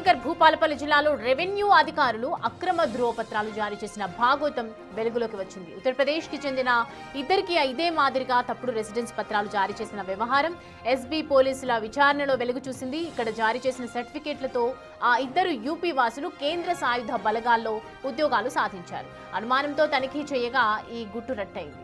జయశంకర్ భూపాలపల్లి జిల్లాలో రెవెన్యూ అధికారులు అక్రమ ధ్రువపత్రాలు జారీ చేసిన భాగోతం వెలుగులోకి వచ్చింది. ఉత్తరప్రదేశ్ కి చెందిన ఇద్దరికి ఇదే మాదిరిగా తప్పుడు రెసిడెన్స్ పత్రాలు జారీ చేసిన వ్యవహారం ఎస్బీ పోలీసుల విచారణలో వెలుగు చూసింది. ఇక్కడ జారీ చేసిన సర్టిఫికేట్లతో ఆ ఇద్దరు యూపీ వాసులు కేంద్ర సాయుధ బలగాల్లో ఉద్యోగాలు సాధించారు. అనుమానంతో తనిఖీ చేయగా ఈ గుట్టు రట్టయింది.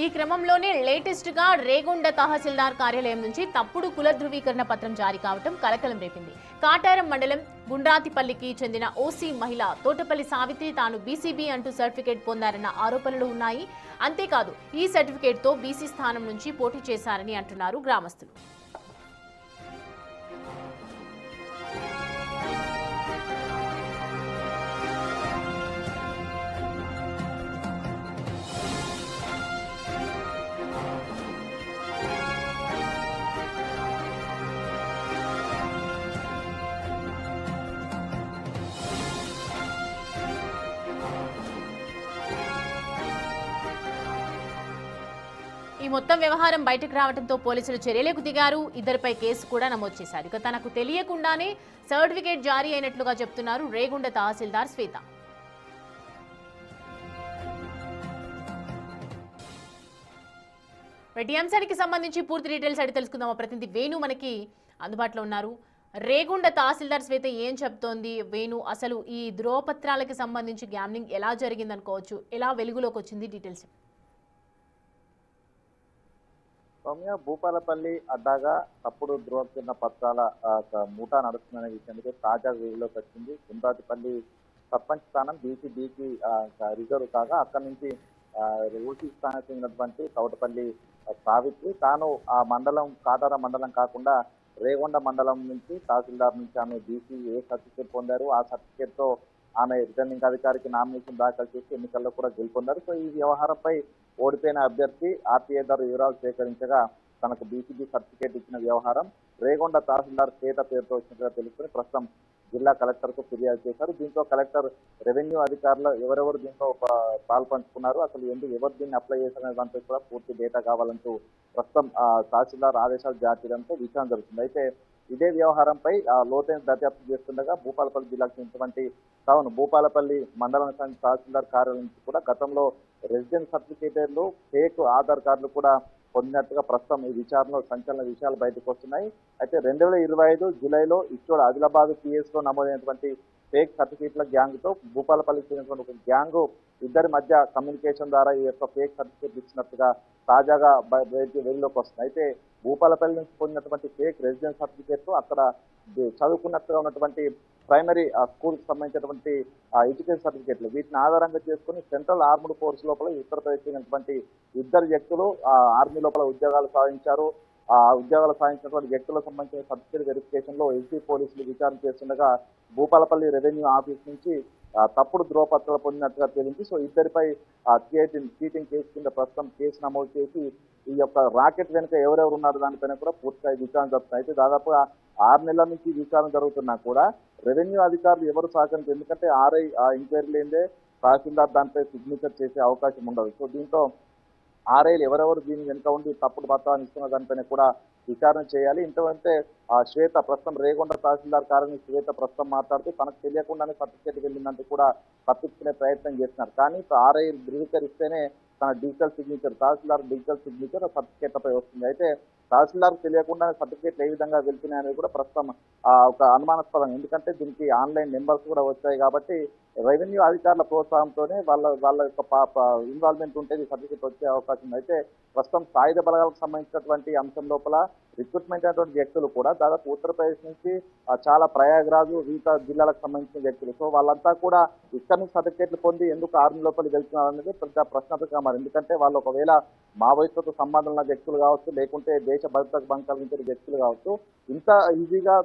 ఈ క్రమంలోనే లేటెస్ట్ గా రేగొండ తహసీల్దార్ కార్యాలయం నుంచి తప్పుడు కుల ధృవీకరణ పత్రం జారీ కావడం కలకలం రేపింది. కాటారం మండలం గుండ్రాతిపల్లికి చెందిన ఓసీ మహిళ తోటపల్లి సావిత్రి తాను బీసీబీ అంటూ సర్టిఫికేట్ పొందారన్న ఆరోపణలు ఉన్నాయి. అంతేకాదు ఈ సర్టిఫికేట్ తో బీసీ స్థానం నుంచి పోటీ చేశారని అంటున్నారు గ్రామస్తులు. ఈ మొత్తం వ్యవహారం బయటకు రావడంతో పోలీసులు చర్యలకు దిగారు. ఇద్దరిపై కేసు కూడా నమోదు చేశారు. ఇక తనకు తెలియకుండానే సర్టిఫికేట్ జారీ అయినట్లుగా చెప్తున్నారు రేగొండ తహసీల్దార్ శ్వేత. ఈ అంశానికి సంబంధించి పూర్తి డీటెయిల్స్ అడిగి తెలుసుకుందాం. ప్రతినిధి వేణు మనకి అందుబాటులో ఉన్నారు. రేగొండ తహసీల్దార్ శ్వేత ఏం చెప్తోంది? వేణు, అసలు ఈ ధ్రువపత్రాలకు సంబంధించి గ్యామ్లింగ్ ఎలా జరిగింది అనుకోవచ్చు, ఎలా వెలుగులోకి వచ్చింది, డీటెయిల్స్? సౌమ్య, భూపాలపల్లి అడ్డాగా తప్పుడు ధృవీకరణ పత్రాల మూటా నడుస్తుందనే విషయానికి తాజా వెలుగులోకి వచ్చింది. గుండ్రాతిపల్లి సర్పంచ్ స్థానం బీసీబీకి రిజర్వ్ కాగా అక్కడి నుంచి ఓసీ స్థానానికి చెందినటువంటి తోటపల్లి సావిత్రి తాను ఆ మండలం కాటార మండలం కాకుండా రేగొండ మండలం నుంచి తహసీల్దార్ నుంచి ఆమె బీసీ సర్టిఫికేట్ పొందారు. ఆ సర్టిఫికేట్ తో ఆమె రిటర్నింగ్ అధికారికి నామినేషన్ దాఖలు చేసి ఎన్నికల్లో కూడా గెలుపొందారు. సో ఈ వ్యవహారంపై ఓడిపోయిన అభ్యర్థి ఆర్టీఏ ద్వారా వివరాలు సేకరించగా తనకు బీసీబీ సర్టిఫికేట్ ఇచ్చిన వ్యవహారం రేగొండ తహసీల్దార్ శ్వేత పేరుతో వచ్చినట్టుగా తెలుసుకుని ప్రస్తుతం జిల్లా కలెక్టర్ కు ఫిర్యాదు చేశారు. దీంతో కలెక్టర్ రెవెన్యూ అధికారులు ఎవరెవరు దీంట్లో పాల్పంచుకున్నారు, అసలు ఎవరు దీన్ని అప్లై చేశారనే దాంట్లో కూడా పూర్తి డేటా కావాలంటూ ప్రస్తుతం తహసీల్దార్ ఆదేశాలు జారీ చేయడంతో విచారణ జరుగుతుంది. అయితే ఇదే వ్యవహారంపై లోతైన దర్యాప్తు చేస్తుండగా భూపాలపల్లి జిల్లాకు చెందినటువంటి భూపాలపల్లి మండల తహసీల్దార్ కార్యాలయం నుంచి కూడా గతంలో రెసిడెన్స్ సర్టిఫికేటర్లు ఫేక్ ఆధార్ కార్డులు కూడా పొందినట్టుగా ప్రస్తుతం ఈ విచారణలో సంచలన విషయాలు బయటకు వస్తున్నాయి. అయితే 2025 జూలైలో ఇచ్చోడ ఆదిలాబాద్ పిఎస్ లో నమోదైనటువంటి ఫేక్ సర్టిఫికేట్ల గ్యాంగ్ తో భూపాలపల్లికి చెందినటువంటి ఒక గ్యాంగ్ ఇద్దరి మధ్య కమ్యూనికేషన్ ద్వారా ఈ యొక్క ఫేక్ సర్టిఫికేట్ ఇచ్చినట్టుగా తాజాగా వెలుగులోకి వస్తుంది. అయితే భూపాలపల్లి నుంచి పొందినటువంటి ఫేక్ రెసిడెన్స్ సర్టిఫికేట్ అక్కడ చదువుకున్నట్టుగా ఉన్నటువంటి ప్రైమరీ స్కూల్ కి సంబంధించినటువంటి ఎడ్యుకేషన్ సర్టిఫికేట్లు వీటిని ఆధారంగా చేసుకుని సెంట్రల్ ఆర్మ్డ్ ఫోర్స్ లోపల ఉత్తరప్రదేశ్ చెందినటువంటి ఇద్దరు వ్యక్తులు ఆర్మీ లోపల ఉద్యోగాలు సాధించారు. ఆ ఉద్యోగాలు సాధించినటువంటి వ్యక్తులకు సంబంధించిన సర్టిఫికేట్ వెరిఫికేషన్ లో ఎస్పీ పోలీసులు విచారణ చేస్తుండగా భూపాలపల్లి రెవెన్యూ ఆఫీస్ నుంచి తప్పుడు ధ్రువపత్రాలు పొందినట్టుగా తేలింది. సో ఇద్దరిపై చీటింగ్ కేసు కింద ప్రస్తుతం కేసు నమోదు చేసి ఈ యొక్క రాకెట్ వెనుక ఎవరెవరు ఉన్నారు దానిపైన కూడా పూర్తిగా విచారణ జరుగుతుంది. అయితే దాదాపుగా 6 నెలల నుంచి విచారణ జరుగుతున్నా కూడా రెవెన్యూ అధికారులు ఎవరు సహకరించారు, ఎందుకంటే ఆర్ఐ ఎంక్వైరీ లేదే తహసీల్దార్ దానిపై సిగ్నేచర్ చేసే అవకాశం ఉండదు. సో దీంతో ఆర్ఐలు ఎవరెవరు దీని వెనుక ఉండి తప్పుడు పత్రాలను ఇస్తున్న దానిపైన కూడా విచారణ చేయాలి. ఇంతకంటే శ్వేత ప్రస్తుతం రేగొండ తహసీల్దార్ కార్యాలయం శ్వేత ప్రస్తుతం మాట్లాడుతూ తనకు తెలియకుండానే సర్టిఫికేట్ వెళ్ళిందంటూ కూడా తప్పించుకునే ప్రయత్నం చేస్తున్నారు. కానీ ఆర్ఐ ధృవీకరిస్తేనే తన డిజిటల్ సిగ్నేచర్ తహసీల్దార్ డిజిటల్ సిగ్నేచర్ సర్టిఫికేట్లపై వస్తుంది. అయితే తహసీల్దార్ తెలియకుండా సర్టిఫికేట్లు ఏ విధంగా వెళ్తున్నాయనేది కూడా ప్రస్తుతం ఒక అనుమానాస్పదం. ఎందుకంటే దీనికి ఆన్లైన్ నెంబర్స్ కూడా వచ్చాయి కాబట్టి రెవెన్యూ అధికారుల ప్రోత్సాహంతోనే వాళ్ళ యొక్క ఇన్వాల్వ్మెంట్ ఉంటే ఈ సర్టిఫికేట్ వచ్చే అవకాశం ఉంది. అయితే ప్రస్తుతం సాయుధ బలగాలకు సంబంధించినటువంటి అంశం లోపల రిక్రూట్మెంట్ అయినటువంటి వ్యక్తులు కూడా దాదాపు ఉత్తరప్రదేశ్ నుంచి చాలా ప్రయాగ్రాజు వివిధ జిల్లాలకు సంబంధించిన వ్యక్తులు. సో వాళ్ళంతా కూడా ఇక్కడ నుంచి సర్టిఫికేట్లు పొంది ఎందుకు ఆర్మీ లోపలికి వెళ్తున్నారు అనేది పెద్ద ప్రశ్నార్థకంగా మారింది. ఎందుకంటే వాళ్ళు ఒకవేళ మావోయిస్టులతో సంబంధం ఉన్న వ్యక్తులు కావచ్చు, లేకుంటే దేశ భద్రతకు భంగం కలిగించే వ్యక్తులు కావచ్చు, ఇంత ఈజీగా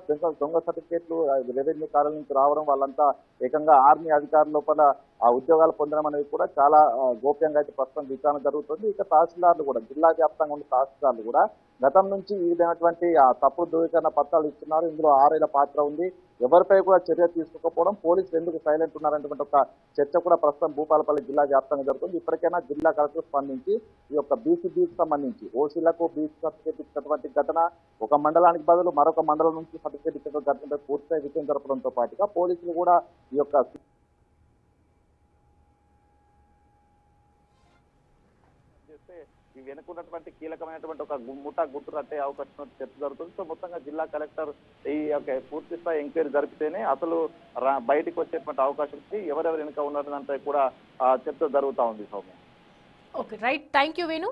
దొంగ సర్టిఫికేట్లు రెవెన్యూ కార్యాలయం నుంచి రావడం వాళ్ళంతా ఏకంగా ఆర్మీ అధికారుల లోపల ఆ ఉద్యోగాలు పొందడం అనేది కూడా చాలా గోప్యంగా అయితే ప్రస్తుతం విచారణ జరుగుతుంది. ఇక తహసీల్దార్లు కూడా జిల్లా వ్యాప్తంగా ఉన్న తహసీల్దార్లు కూడా గతం నుంచి ఈ విధమైనటువంటి తప్పుడు ధృవీకరణ పత్రాలు ఇస్తున్నారు. ఇందులో ఆర్ఐల పాత్ర ఉంది. ఎవరిపై కూడా చర్య తీసుకోకపోవడం, పోలీసులు ఎందుకు సైలెంట్ ఉన్నారనేటువంటి ఒక చర్చ కూడా ప్రస్తుతం భూపాలపల్లి జిల్లా వ్యాప్తంగా జరుగుతుంది. ఇప్పటికైనా జిల్లా కలెక్టర్ స్పందించి ఈ యొక్క బీసీబీకి సంబంధించి ఓసీలకు బీసీ సర్టిఫికేట్ ఇచ్చినటువంటి ఘటన, ఒక మండలానికి బదులు మరొక మండలం నుంచి సర్టిఫికేట్ ఇచ్చినటువంటి ఘటనపై పూర్తిగా విజయం జరపడంతో పాటుగా పోలీసులు కూడా ఈ యొక్క చేస్తే ఈ వెనుకున్నటువంటి కీలకమైనటువంటి ఒక ముఠా గుట్టు రట్టే అవకాశం చర్చ జరుగుతుంది. సో మొత్తంగా జిల్లా కలెక్టర్ ఈ యొక్క పూర్తి స్థాయి ఎంక్వైరీ జరిపితేనే అసలు బయటికి వచ్చేటువంటి అవకాశం ఉంది. ఎవరెవరు వెనుక ఉన్నారని దానిపై కూడా చర్చ జరుగుతూ ఉంది. Soumya. Okay right, thank you Venu.